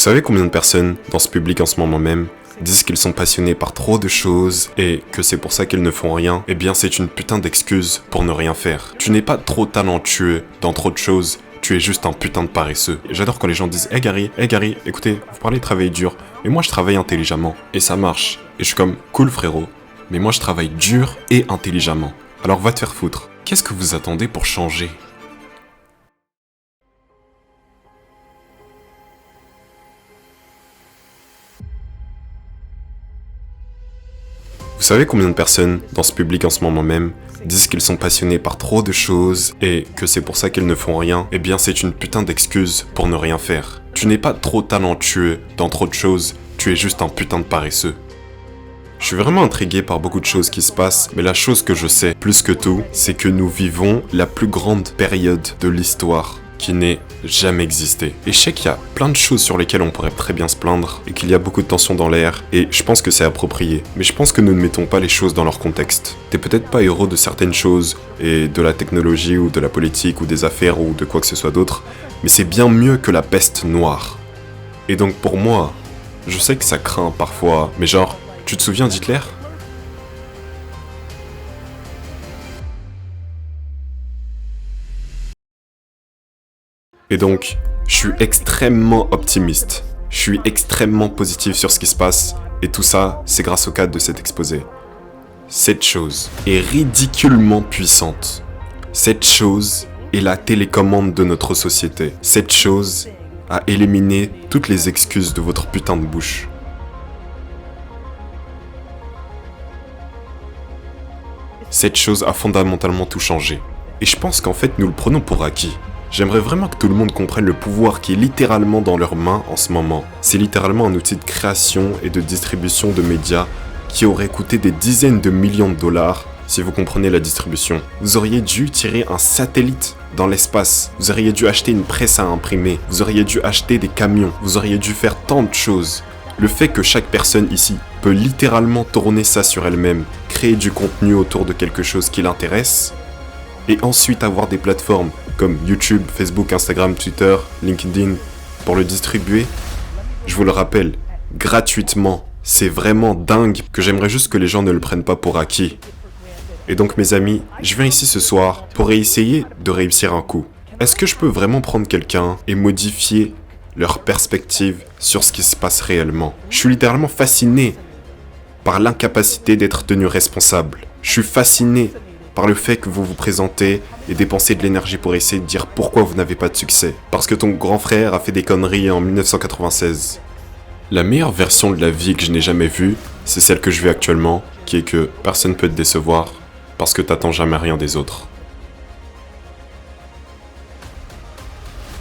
savez combien de personnes, dans ce public en ce moment même, disent qu'ils sont passionnés par trop de choses et que c'est pour ça qu'ils ne font rien? Eh bien, c'est une putain d'excuse pour ne rien faire. Tu n'es pas trop talentueux dans trop de choses, tu es juste un putain de paresseux. J'adore quand les gens disent « Hey Gary, écoutez, vous parlez de travailler dur, mais moi je travaille intelligemment. » Et ça marche. Et je suis comme « Cool frérot, mais moi je travaille dur et intelligemment. Alors va te faire foutre. » Qu'est-ce que vous attendez pour changer? Vous savez combien de personnes, dans ce public en ce moment même, disent qu'ils sont passionnés par trop de choses et que c'est pour ça qu'ils ne font rien? Eh bien, c'est une putain d'excuse pour ne rien faire. Tu n'es pas trop talentueux dans trop de choses, tu es juste un putain de paresseux. Je suis vraiment intrigué par beaucoup de choses qui se passent, mais la chose que je sais, plus que tout, c'est que nous vivons la plus grande période de l'histoire qui n'ait jamais existé. Et je sais qu'il y a plein de choses sur lesquelles on pourrait très bien se plaindre, et qu'il y a beaucoup de tensions dans l'air, et je pense que c'est approprié. Mais je pense que nous ne mettons pas les choses dans leur contexte. T'es peut-être pas héros de certaines choses, et de la technologie, ou de la politique, ou des affaires, ou de quoi que ce soit d'autre, mais c'est bien mieux que la peste noire. Et donc pour moi, je sais que ça craint parfois, mais genre, tu te souviens d'Hitler ? Et donc, je suis extrêmement optimiste. Je suis extrêmement positif sur ce qui se passe. Et tout ça, c'est grâce au cadre de cet exposé. Cette chose est ridiculement puissante. Cette chose est la télécommande de notre société. Cette chose a éliminé toutes les excuses de votre putain de bouche. Cette chose a fondamentalement tout changé. Et je pense qu'en fait, nous le prenons pour acquis. J'aimerais vraiment que tout le monde comprenne le pouvoir qui est littéralement dans leurs mains en ce moment. C'est littéralement un outil de création et de distribution de médias qui aurait coûté des dizaines de millions de dollars si vous comprenez la distribution. Vous auriez dû tirer un satellite dans l'espace. Vous auriez dû acheter une presse à imprimer. Vous auriez dû acheter des camions. Vous auriez dû faire tant de choses. Le fait que chaque personne ici peut littéralement tourner ça sur elle-même, créer du contenu autour de quelque chose qui l'intéresse, et ensuite avoir des plateformes comme YouTube, Facebook, Instagram, Twitter, LinkedIn pour le distribuer, je vous le rappelle, gratuitement. C'est vraiment dingue que j'aimerais juste que les gens ne le prennent pas pour acquis. Et donc mes amis, je viens ici ce soir pour essayer de réussir un coup. Est-ce que je peux vraiment prendre quelqu'un et modifier leur perspective sur ce qui se passe réellement? Je suis littéralement fasciné par l'incapacité d'être tenu responsable. Je suis fasciné par le fait que vous vous présentez et dépensez de l'énergie pour essayer de dire pourquoi vous n'avez pas de succès. Parce que ton grand frère a fait des conneries en 1996. La meilleure version de la vie que je n'ai jamais vue, c'est celle que je vis actuellement, qui est que personne ne peut te décevoir parce que t'attends jamais rien des autres.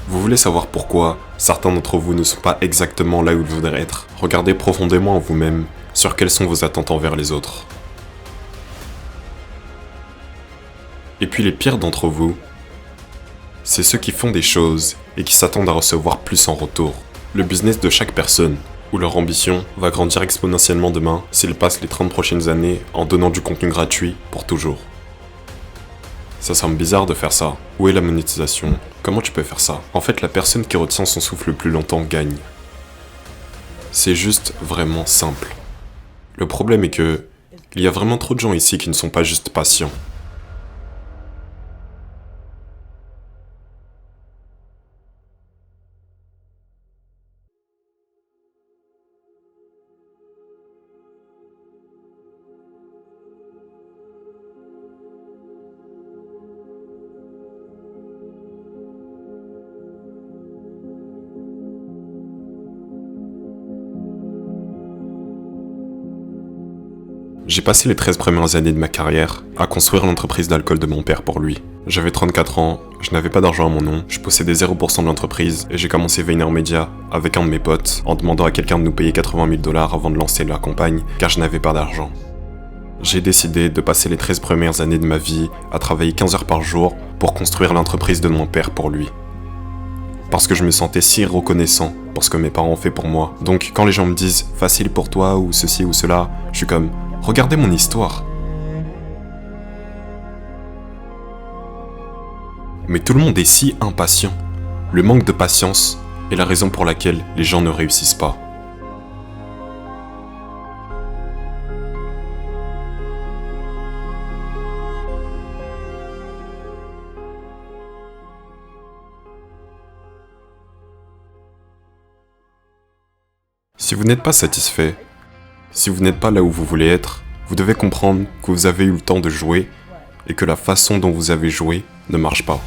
Vous voulez savoir pourquoi certains d'entre vous ne sont pas exactement là où ils voudraient être? Regardez profondément en vous-même sur quelles sont vos attentes envers les autres. Et puis les pires d'entre vous, c'est ceux qui font des choses et qui s'attendent à recevoir plus en retour. Le business de chaque personne, ou leur ambition, va grandir exponentiellement demain s'ils passent les 30 prochaines années en donnant du contenu gratuit pour toujours. Ça semble bizarre de faire ça. Où est la monétisation? Comment tu peux faire ça? En fait, la personne qui retient son souffle le plus longtemps gagne. C'est juste vraiment simple. Le problème est que il y a vraiment trop de gens ici qui ne sont pas juste patients. J'ai passé les 13 premières années de ma carrière à construire l'entreprise d'alcool de mon père pour lui. J'avais 34 ans, je n'avais pas d'argent à mon nom, je possédais 0% de l'entreprise et j'ai commencé VaynerMedia avec un de mes potes en demandant à quelqu'un de nous payer 80 000 $ avant de lancer la campagne car je n'avais pas d'argent. J'ai décidé de passer les 13 premières années de ma vie à travailler 15 heures par jour pour construire l'entreprise de mon père pour lui. Parce que je me sentais si reconnaissant pour ce que mes parents ont fait pour moi. Donc quand les gens me disent « facile pour toi » ou ceci ou cela, je suis comme « regardez mon histoire ». Mais tout le monde est si impatient. Le manque de patience et la raison pour laquelle les gens ne réussissent pas. Si vous n'êtes pas satisfait, si vous n'êtes pas là où vous voulez être, vous devez comprendre que vous avez eu le temps de jouer et que la façon dont vous avez joué ne marche pas.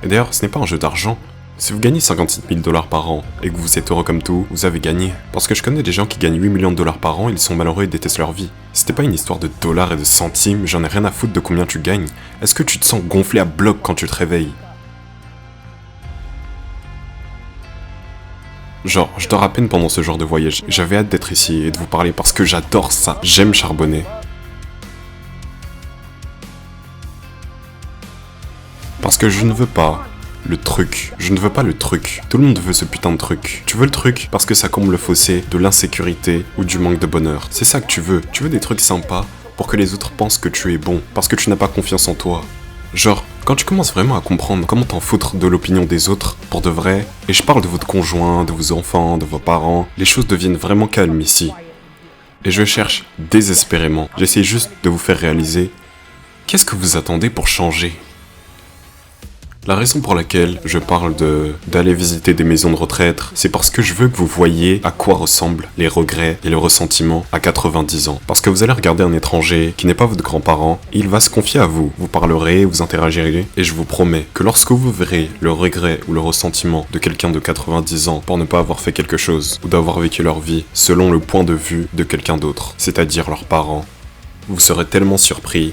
Et d'ailleurs, ce n'est pas un jeu d'argent. Si vous gagnez 57 000 $ par an et que vous êtes heureux comme tout, vous avez gagné. Parce que je connais des gens qui gagnent 8 millions de dollars par an, ils sont malheureux et détestent leur vie. C'était pas une histoire de dollars et de centimes, j'en ai rien à foutre de combien tu gagnes. Est-ce que tu te sens gonflé à bloc quand tu te réveilles? Genre, je dors à peine pendant ce genre de voyage. J'avais hâte d'être ici et de vous parler parce que j'adore ça. J'aime charbonner. Parce que je ne veux pas le truc. Je ne veux pas le truc. Tout le monde veut ce putain de truc. Tu veux le truc parce que ça comble le fossé de l'insécurité ou du manque de bonheur. C'est ça que tu veux. Tu veux des trucs sympas pour que les autres pensent que tu es bon. Parce que tu n'as pas confiance en toi. Genre, quand tu commences vraiment à comprendre comment t'en foutre de l'opinion des autres, pour de vrai, et je parle de votre conjoint, de vos enfants, de vos parents, les choses deviennent vraiment calmes ici. Et je cherche désespérément, j'essaie juste de vous faire réaliser, qu'est-ce que vous attendez pour changer ? La raison pour laquelle je parle d'aller visiter des maisons de retraite, c'est parce que je veux que vous voyiez à quoi ressemblent les regrets et le ressentiment à 90 ans. Parce que vous allez regarder un étranger qui n'est pas votre grand-parent, et il va se confier à vous. Vous parlerez, vous interagirez, et je vous promets que lorsque vous verrez le regret ou le ressentiment de quelqu'un de 90 ans pour ne pas avoir fait quelque chose, ou d'avoir vécu leur vie selon le point de vue de quelqu'un d'autre, c'est-à-dire leurs parents, vous serez tellement surpris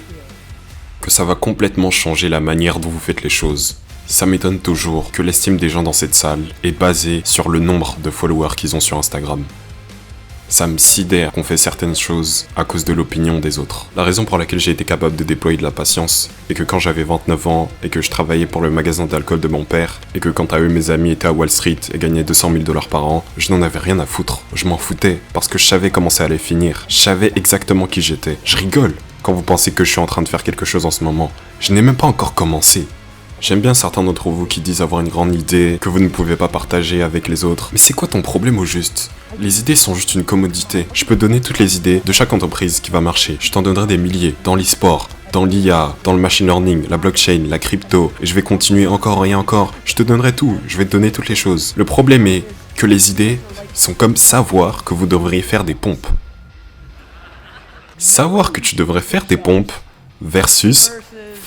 que ça va complètement changer la manière dont vous faites les choses. Ça m'étonne toujours que l'estime des gens dans cette salle est basée sur le nombre de followers qu'ils ont sur Instagram. Ça me sidère qu'on fait certaines choses à cause de l'opinion des autres. La raison pour laquelle j'ai été capable de déployer de la patience est que quand j'avais 29 ans et que je travaillais pour le magasin d'alcool de mon père et que quant à eux mes amis étaient à Wall Street et gagnaient 200 000 $ par an, je n'en avais rien à foutre. Je m'en foutais parce que je savais comment ça allait finir. Je savais exactement qui j'étais. Je rigole quand vous pensez que je suis en train de faire quelque chose en ce moment. Je n'ai même pas encore commencé. J'aime bien certains d'entre vous qui disent avoir une grande idée que vous ne pouvez pas partager avec les autres. Mais c'est quoi ton problème au juste ? Les idées sont juste une commodité. Je peux donner toutes les idées de chaque entreprise qui va marcher. Je t'en donnerai des milliers. Dans l'e-sport, dans l'IA, dans le machine learning, la blockchain, la crypto. Et je vais continuer encore et encore. Je te donnerai tout. Je vais te donner toutes les choses. Le problème est que les idées sont comme savoir que vous devriez faire des pompes. Savoir que tu devrais faire des pompes versus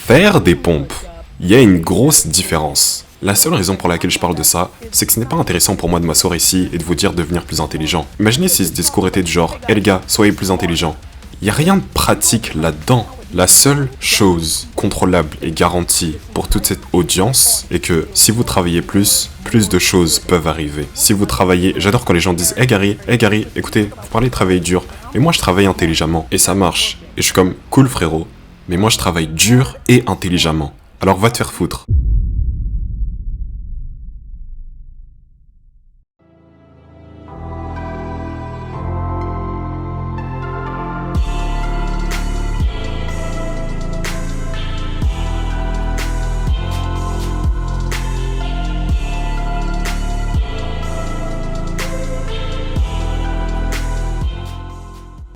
faire des pompes. Il y a une grosse différence. La seule raison pour laquelle je parle de ça, c'est que ce n'est pas intéressant pour moi de m'asseoir ici et de vous dire de devenir plus intelligent. Imaginez si ce discours était du genre « Eh les gars, soyez plus intelligents ». Il n'y a rien de pratique là-dedans. La seule chose contrôlable et garantie pour toute cette audience est que si vous travaillez plus de choses peuvent arriver. Si vous travaillez... J'adore quand les gens disent hey Gary, écoutez, vous parlez de travailler dur, mais moi je travaille intelligemment et ça marche. » Et je suis comme « Cool frérot, mais moi je travaille dur et intelligemment. Alors va te faire foutre. »